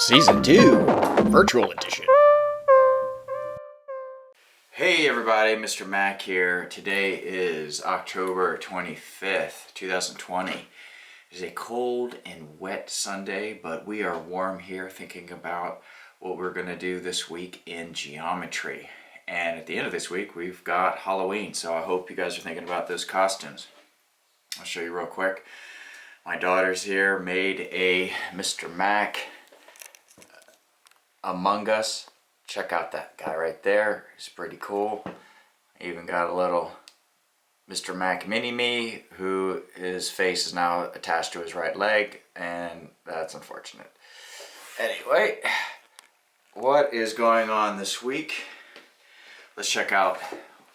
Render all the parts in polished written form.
Season 2, Virtual Edition. Hey everybody, Mr. Mac here. Today is October 25th, 2020. It is a cold and wet Sunday, but we are warm here thinking about what we're going to do this week in geometry. And at the end of this week, we've got Halloween, so I hope you guys are thinking about those costumes. I'll show you real quick. My daughter's here made a Mr. Mac Among Us. Check out that guy right there. He's pretty cool. Even got a little Mr. Mac Mini-Me, who his face is now attached to his right leg, and that's unfortunate. Anyway, what is going on this week? Let's check out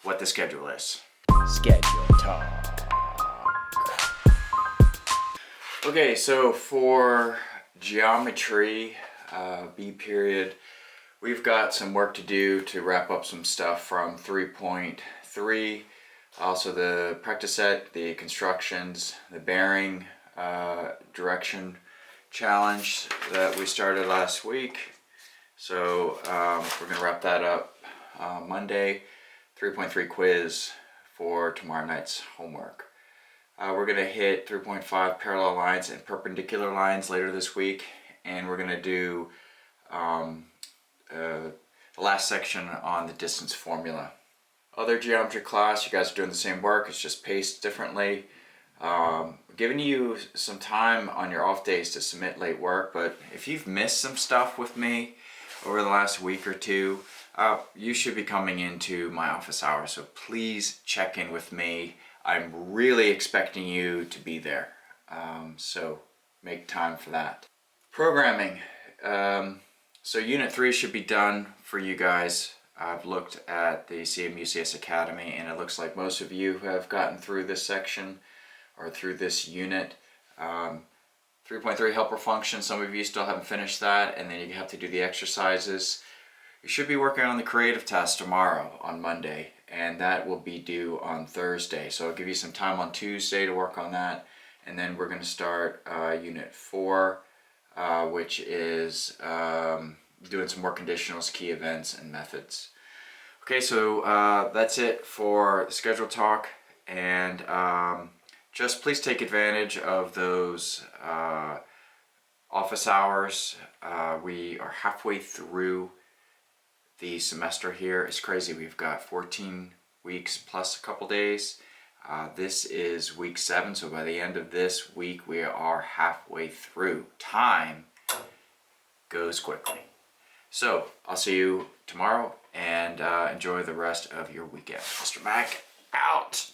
what the schedule is. Schedule talk. Okay, so for geometry, B period, we've got some work to do to wrap up some stuff from 3.3. Also the practice set, the constructions, the bearing direction challenge that we started last week. So we're going to wrap that up Monday. 3.3 quiz for tomorrow night's homework. We're going to hit 3.5 parallel lines and perpendicular lines later this week. And we're going to do the last section on the distance formula. Other geometry class, you guys are doing the same work, it's just paced differently. Giving you some time on your off days to submit late work, but if you've missed some stuff with me over the last week or two, you should be coming into my office hours, so please check in with me. I'm really expecting you to be there, so make time for that. Programming. So Unit 3 should be done for you guys. I've looked at the CMUCS Academy and it looks like most of you have gotten through this section or through this unit. 3.3 helper function, some of you still haven't finished that, and then you have to do the exercises. You should be working on the creative test tomorrow on Monday, and that will be due on Thursday. So I'll give you some time on Tuesday to work on that, and then we're going to start Unit 4. Which is doing some more conditionals, key events, and methods. Okay, so that's it for the schedule talk, and just please take advantage of those office hours. We are halfway through the semester here. It's crazy. We've got 14 weeks plus a couple days. This is week 7, so by the end of this week we are halfway through. Time goes quickly. So I'll see you tomorrow, and enjoy the rest of your weekend. Mr. Mac, out!